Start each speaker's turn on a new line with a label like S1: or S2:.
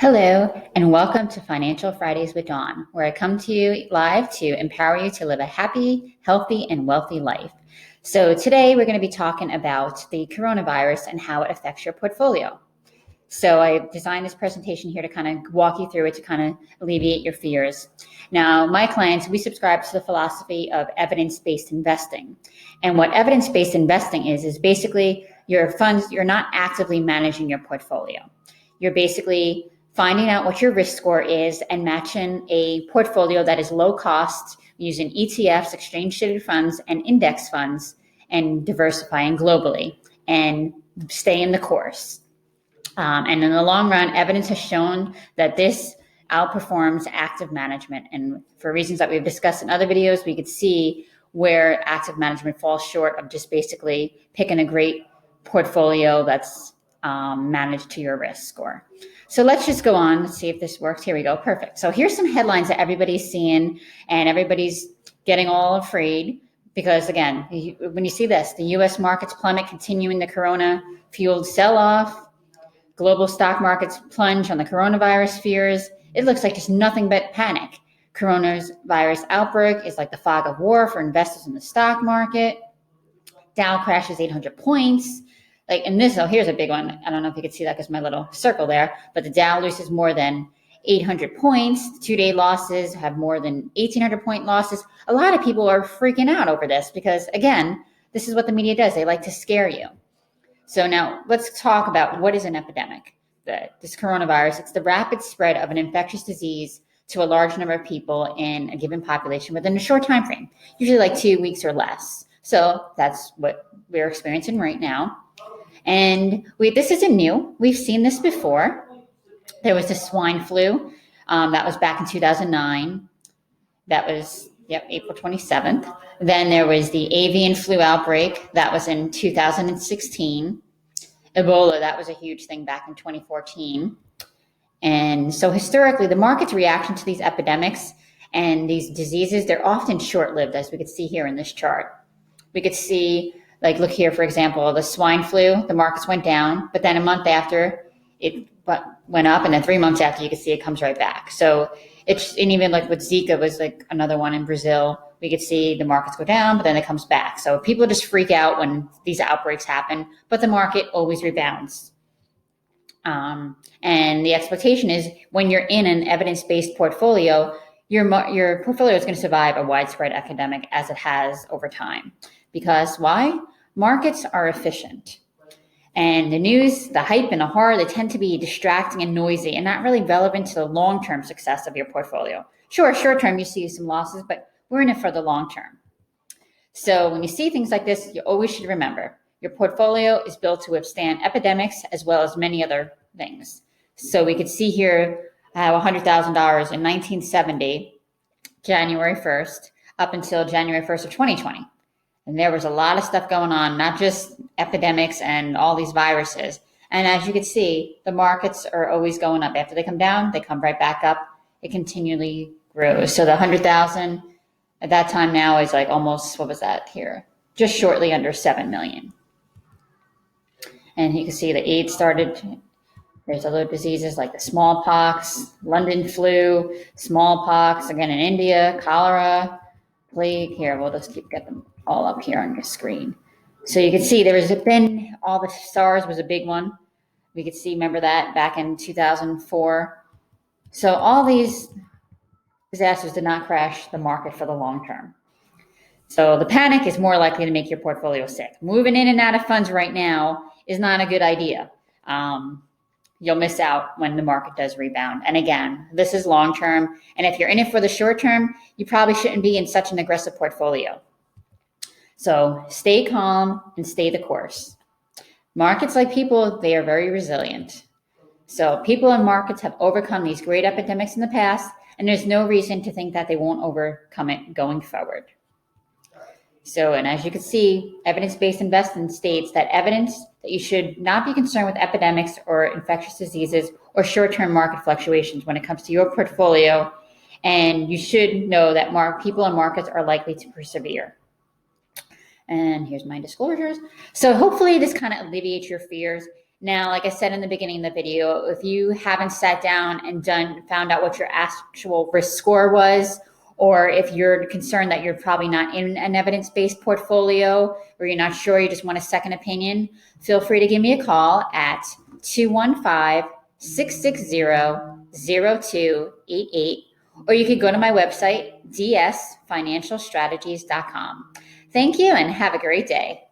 S1: Hello, and welcome to Financial Fridays with Dawn, where I come to you live to empower you to live a happy, healthy, and wealthy life. So today we're going to be talking about the coronavirus and how it affects your portfolio. So I designed this presentation here to kind of walk you through it to kind of alleviate your fears. Now, my clients, we subscribe to the philosophy of evidence-based investing. And what evidence-based investing is basically your funds, you're not actively managing your portfolio. You're basically finding out what your risk score is and matching a portfolio that is low cost using ETFs, exchange-traded funds, and index funds, and diversifying globally and staying the course. And in the long run, evidence has shown that this outperforms active management. And for reasons that we've discussed in other videos, we could see where active management falls short of just basically picking a great portfolio that's managed to your risk score. So let's just go on. Let's see if this works. Here we go. Perfect. So here's some headlines that everybody's seeing and everybody's getting all afraid because, again, when you see this, the U.S. markets plummet, continuing the corona-fueled sell-off. Global stock markets plunge on the coronavirus fears. It looks like just nothing but panic. Coronavirus outbreak is like the fog of war for investors in the stock market. Dow crashes 800 points. And this, here's a big one. I don't know if you can see that because my little circle there, but the Dow loses more than 800 points. Two-day losses have more than 1,800 point losses. A lot of people are freaking out over this because, again, this is what the media does. They like to scare you. So now let's talk about what is an epidemic. This coronavirus, it's the rapid spread of an infectious disease to a large number of people in a given population within a short time frame, usually like 2 weeks or less. So that's what we're experiencing right now. And this isn't new. We've seen this before. There was the swine flu. That was back in 2009. That was, April 27th. Then there was the avian flu outbreak. That was in 2016. Ebola, that was a huge thing back in 2014. And so historically, the market's reaction to these epidemics and these diseases, they're often short-lived, as we could see here in this chart. We could see, look here, for example, the swine flu, the markets went down, but then a month after it went up, and then 3 months after, you could see it comes right back. So and even like with Zika was like another one in Brazil, we could see the markets go down, but then it comes back. So people just freak out when these outbreaks happen, but the market always rebounds. And the expectation is when you're in an evidence-based portfolio, your portfolio is going to survive a widespread epidemic as it has over time. Because why? Markets are efficient. And the news, the hype, and the horror, they tend to be distracting and noisy and not really relevant to the long-term success of your portfolio. Sure, short-term, you see some losses, but we're in it for the long term. So when you see things like this, you always should remember your portfolio is built to withstand epidemics as well as many other things. So we could see here I have $100,000 in 1970, January 1st, up until January 1st of 2020. And there was a lot of stuff going on, not just epidemics and all these viruses. And as you can see, the markets are always going up. After they come down, they come right back up. It continually grows. So the 100,000 at that time now is like almost, what was that here? Just shortly under 7 million. And you can see the AIDS started. There's other diseases like the smallpox, London flu, smallpox, again in India, cholera, plague. Here, we'll just get them all up here on your screen. So you can see there has been all the SARS was a big one. We could see, remember that back in 2004. So all these disasters did not crash the market for the long term. So the panic is more likely to make your portfolio sick. Moving in and out of funds right now is not a good idea. You'll miss out when the market does rebound. And again, this is long term. And if you're in it for the short term, you probably shouldn't be in such an aggressive portfolio. So stay calm and stay the course. Markets, like people, they are very resilient. So people and markets have overcome these great epidemics in the past, and there's no reason to think that they won't overcome it going forward. So, and as you can see, evidence-based investing states that evidence that you should not be concerned with epidemics or infectious diseases or short-term market fluctuations when it comes to your portfolio. And you should know that people and markets are likely to persevere. And here's my disclosures. So hopefully this kind of alleviates your fears. Now, like I said in the beginning of the video, if you haven't sat down and found out what your actual risk score was, or if you're concerned that you're probably not in an evidence-based portfolio, or you're not sure, you just want a second opinion, feel free to give me a call at 215-660-0288, or you could go to my website, dsfinancialstrategies.com. Thank you and have a great day.